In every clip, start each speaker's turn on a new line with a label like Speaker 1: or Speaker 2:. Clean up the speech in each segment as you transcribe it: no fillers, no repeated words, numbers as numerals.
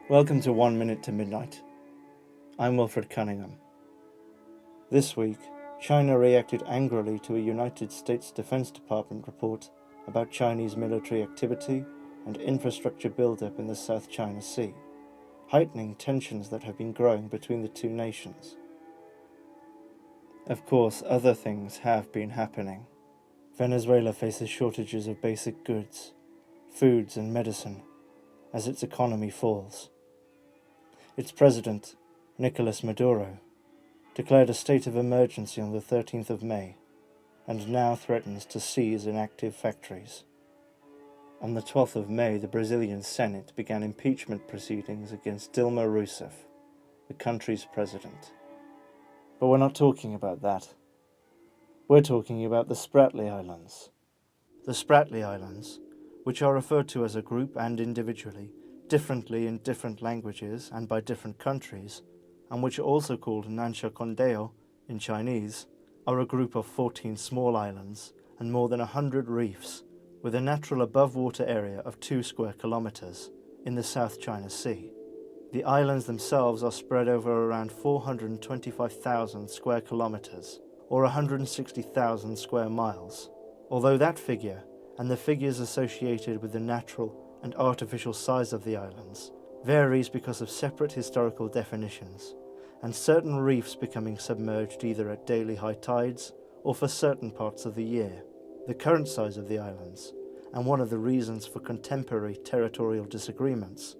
Speaker 1: Welcome to 1 Minute to Midnight. I'm Wilfred Cunningham. This week, China reacted angrily to a United States Defense Department report about Chinese military activity and infrastructure buildup in the South China Sea, heightening tensions that have been growing between the two nations. Of course, other things have been happening. Venezuela faces shortages of basic goods, foods and medicine, as its economy falls. Its president, Nicolas Maduro, declared a state of emergency on the 13th of May and now threatens to seize inactive factories. On the 12th of May, the Brazilian Senate began impeachment proceedings against Dilma Rousseff, the country's president. But we're not talking about that. We're talking about the Spratly Islands. The Spratly Islands, which are referred to as a group and individually, differently in different languages and by different countries, and which are also called Nansha Condeo in Chinese, are a group of 14 small islands and more than 100 reefs, with a natural above-water area of 2 square kilometers in the South China Sea. The islands themselves are spread over around 425,000 square kilometers, or 160,000 square miles, although that figure, and the figures associated with the natural and artificial size of the islands, varies because of separate historical definitions, and certain reefs becoming submerged either at daily high tides or for certain parts of the year. The current size of the islands, and one of the reasons for contemporary territorial disagreements,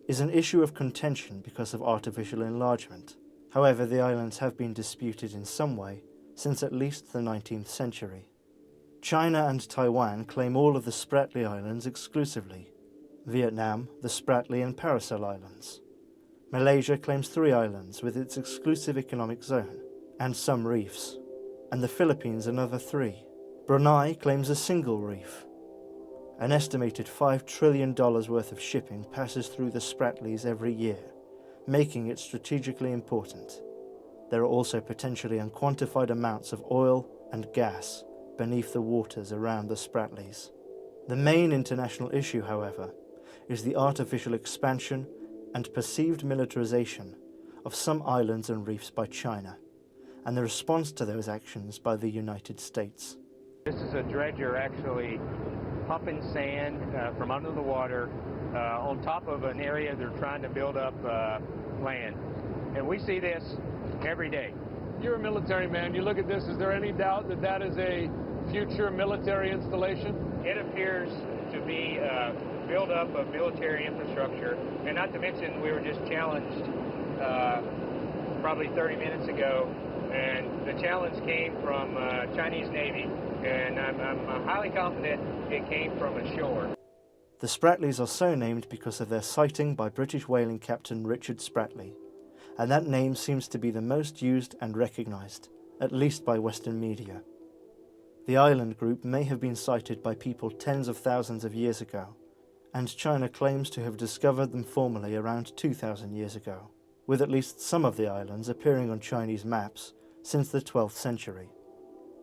Speaker 1: is an issue of contention because of artificial enlargement. However, the islands have been disputed in some way since at least the 19th century. China and Taiwan claim all of the Spratly Islands exclusively. Vietnam, the Spratly and Paracel Islands. Malaysia claims 3 islands with its exclusive economic zone, and some reefs, and the Philippines another 3. Brunei claims a single reef. An estimated $5 trillion worth of shipping passes through the Spratlys every year, making it strategically important. There are also potentially unquantified amounts of oil and gas beneath the waters around the Spratlys. The main international issue, however, is the artificial expansion and perceived militarization of some islands and reefs by China, and the response to those actions by the United States.
Speaker 2: This is a dredger actually pumping sand from under the water on top of an area they're trying to build up land. And we see this every day.
Speaker 3: You're a military man. You look at this, is there any doubt that that is a future military installation?
Speaker 2: It appears to be build-up of military infrastructure, and not to mention we were just challenged probably 30 minutes ago, and the challenge came from Chinese Navy, and I'm highly confident it came from ashore.
Speaker 1: The Spratlys are so named because of their sighting by British whaling captain Richard Spratly, and that name seems to be the most used and recognised, at least by Western media. The island group may have been sighted by people tens of thousands of years ago, and China claims to have discovered them formally around 2,000 years ago, with at least some of the islands appearing on Chinese maps since the 12th century.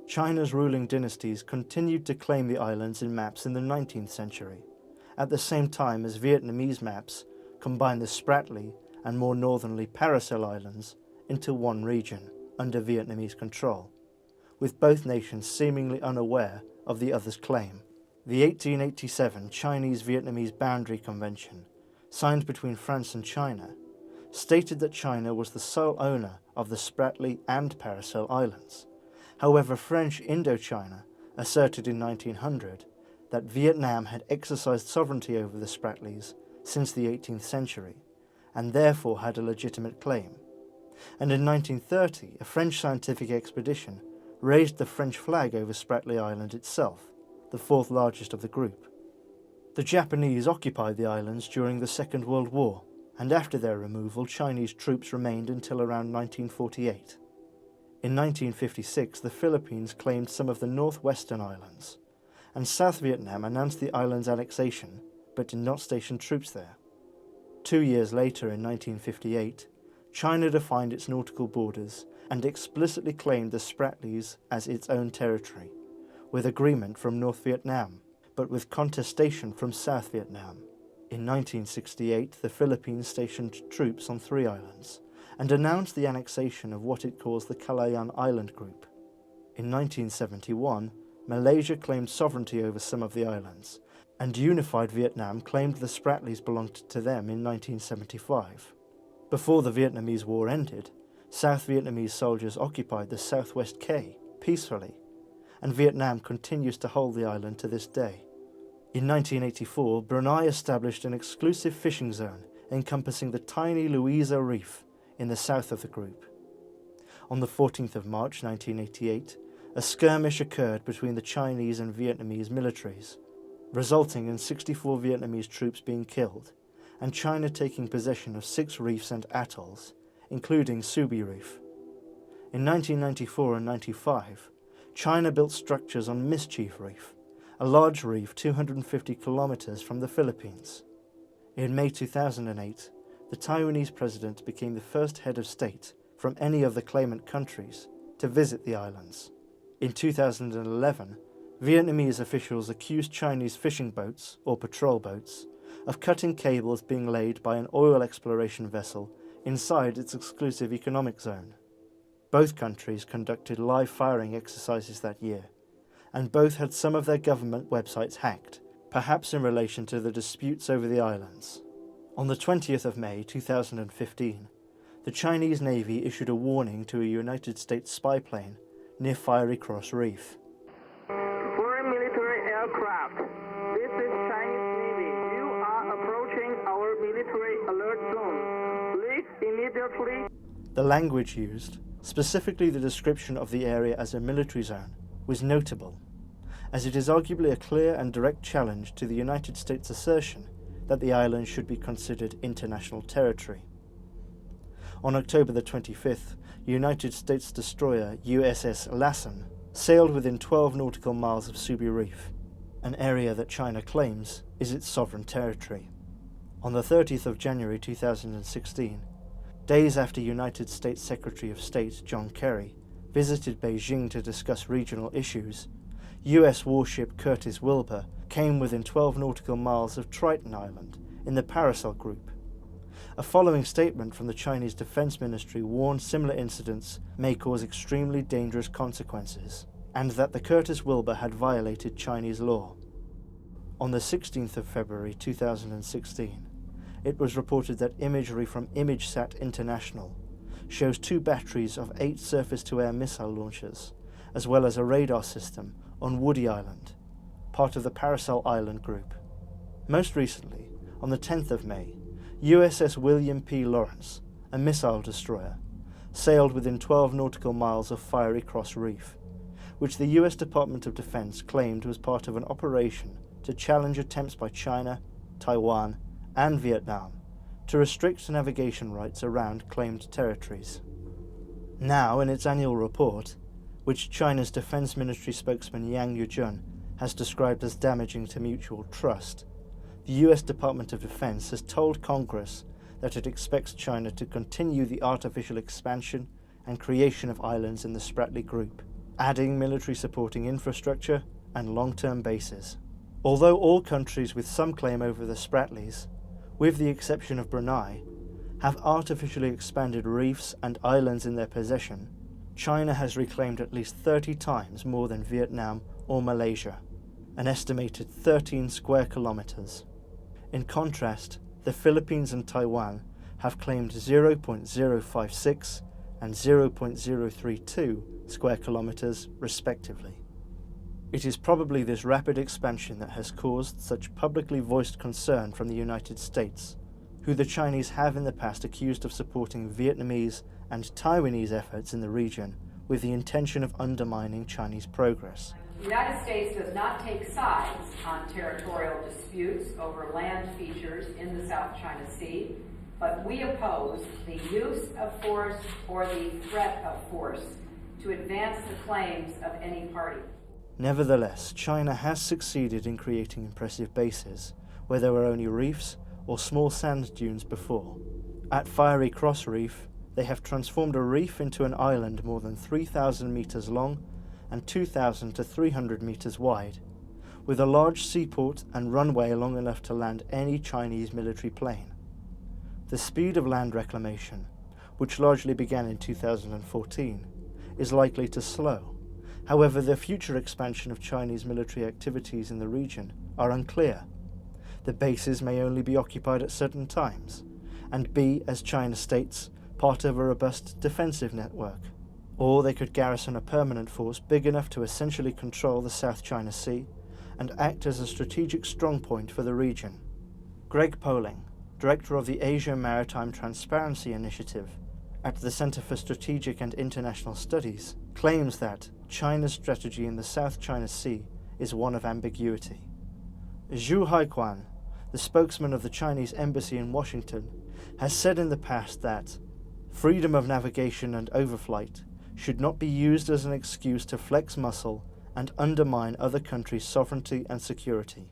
Speaker 1: China's ruling dynasties continued to claim the islands in maps in the 19th century, at the same time as Vietnamese maps combined the Spratly and more northerly Paracel Islands into one region under Vietnamese control, with both nations seemingly unaware of the other's claim. The 1887 Chinese-Vietnamese Boundary Convention, signed between France and China, stated that China was the sole owner of the Spratly and Paracel Islands. However, French Indochina asserted in 1900 that Vietnam had exercised sovereignty over the Spratlys since the 18th century, and therefore had a legitimate claim. And in 1930, a French scientific expedition raised the French flag over Spratly Island itself, the 4th largest of the group. The Japanese occupied the islands during the Second World War, and after their removal, Chinese troops remained until around 1948. In 1956, the Philippines claimed some of the northwestern islands, and South Vietnam announced the island's annexation, but did not station troops there. 2 years later, in 1958, China defined its nautical borders and explicitly claimed the Spratlys as its own territory, with agreement from North Vietnam, but with contestation from South Vietnam. In 1968, the Philippines stationed troops on 3 islands and announced the annexation of what it calls the Calayan Island Group. In 1971, Malaysia claimed sovereignty over some of the islands, and unified Vietnam claimed the Spratlys belonged to them in 1975. Before the Vietnamese War ended, South Vietnamese soldiers occupied the Southwest Cay peacefully, and Vietnam continues to hold the island to this day. In 1984, Brunei established an exclusive fishing zone encompassing the tiny Louisa Reef in the south of the group. On the 14th of March 1988, a skirmish occurred between the Chinese and Vietnamese militaries, resulting in 64 Vietnamese troops being killed, and China taking possession of 6 reefs and atolls, including Subi Reef. In 1994 and 95, China built structures on Mischief Reef, a large reef 250 kilometers from the Philippines. In May 2008, the Taiwanese president became the first head of state from any of the claimant countries to visit the islands. In 2011, Vietnamese officials accused Chinese fishing boats, or patrol boats, of cutting cables being laid by an oil exploration vessel inside its exclusive economic zone. Both countries conducted live firing exercises that year, and both had some of their government websites hacked, perhaps in relation to the disputes over the islands. On the 20th of May 2015, the Chinese Navy issued a warning to a United States spy plane near Fiery Cross Reef.
Speaker 4: Foreign military aircraft, this is Chinese Navy. You are approaching our military alert zone. Leave immediately.
Speaker 1: The language used, specifically the description of the area as a military zone, was notable, as it is arguably a clear and direct challenge to the United States' assertion that the island should be considered international territory. On October the 25th, United States destroyer USS Lassen sailed within 12 nautical miles of Subi Reef, an area that China claims is its sovereign territory. On the 30th of January 2016, days after United States Secretary of State John Kerry visited Beijing to discuss regional issues, US warship Curtis Wilbur came within 12 nautical miles of Triton Island in the Paracel Group. A following statement from the Chinese Defense Ministry warned similar incidents may cause extremely dangerous consequences, and that the Curtis Wilbur had violated Chinese law. On the 16th of February 2016, it was reported that imagery from ImageSat International shows 2 batteries of 8 surface-to-air missile launchers, as well as a radar system on Woody Island, part of the Paracel Island Group. Most recently, on the 10th of May, USS William P. Lawrence, a missile destroyer, sailed within 12 nautical miles of Fiery Cross Reef, which the US Department of Defense claimed was part of an operation to challenge attempts by China, Taiwan, and Vietnam to restrict navigation rights around claimed territories. Now, in its annual report, which China's Defense Ministry spokesman Yang Yujun has described as damaging to mutual trust, the US Department of Defense has told Congress that it expects China to continue the artificial expansion and creation of islands in the Spratly group, adding military supporting infrastructure and long-term bases. Although all countries with some claim over the Spratlys, with the exception of Brunei, have artificially expanded reefs and islands in their possession, China has reclaimed at least 30 times more than Vietnam or Malaysia, an estimated 13 square kilometers. In contrast, the Philippines and Taiwan have claimed 0.056 and 0.032 square kilometers respectively. It is probably this rapid expansion that has caused such publicly voiced concern from the United States, who the Chinese have in the past accused of supporting Vietnamese and Taiwanese efforts in the region with the intention of undermining Chinese progress.
Speaker 5: The United States does not take sides on territorial disputes over land features in the South China Sea, but we oppose the use of force or the threat of force to advance the claims of any party.
Speaker 1: Nevertheless, China has succeeded in creating impressive bases where there were only reefs or small sand dunes before. At Fiery Cross Reef, they have transformed a reef into an island more than 3,000 meters long and 2,000 to 300 meters wide, with a large seaport and runway long enough to land any Chinese military plane. The speed of land reclamation, which largely began in 2014, is likely to slow. However, the future expansion of Chinese military activities in the region are unclear. The bases may only be occupied at certain times, and be, as China states, part of a robust defensive network. Or they could garrison a permanent force big enough to essentially control the South China Sea and act as a strategic strongpoint for the region. Greg Poling, director of the Asia Maritime Transparency Initiative at the Center for Strategic and International Studies, claims that China's strategy in the South China Sea is one of ambiguity. Zhu Haiquan, the spokesman of the Chinese embassy in Washington, has said in the past that freedom of navigation and overflight should not be used as an excuse to flex muscle and undermine other countries' sovereignty and security,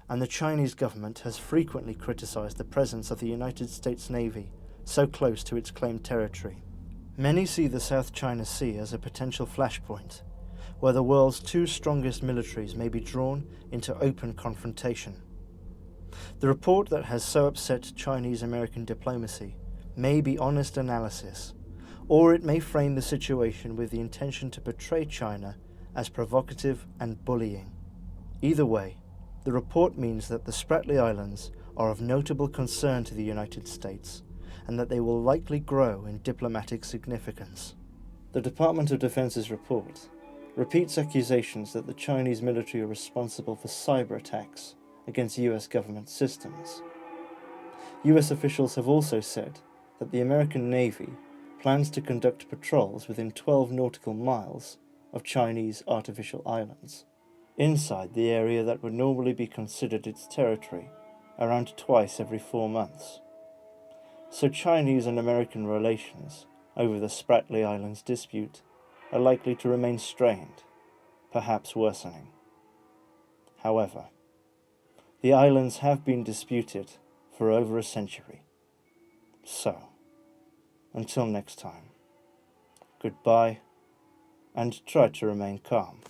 Speaker 1: and the Chinese government has frequently criticized the presence of the United States Navy so close to its claimed territory. Many see the South China Sea as a potential flashpoint, where the world's two strongest militaries may be drawn into open confrontation. The report that has so upset Chinese-American diplomacy may be honest analysis, or it may frame the situation with the intention to portray China as provocative and bullying. Either way, the report means that the Spratly Islands are of notable concern to the United States, and that they will likely grow in diplomatic significance. The Department of Defense's report repeats accusations that the Chinese military are responsible for cyber attacks against US government systems. US officials have also said that the American Navy plans to conduct patrols within 12 nautical miles of Chinese artificial islands, inside the area that would normally be considered its territory, around twice every 4 months. So Chinese and American relations over the Spratly Islands dispute are likely to remain strained, perhaps worsening. However, the islands have been disputed for over a century. So, until next time, goodbye, and try to remain calm.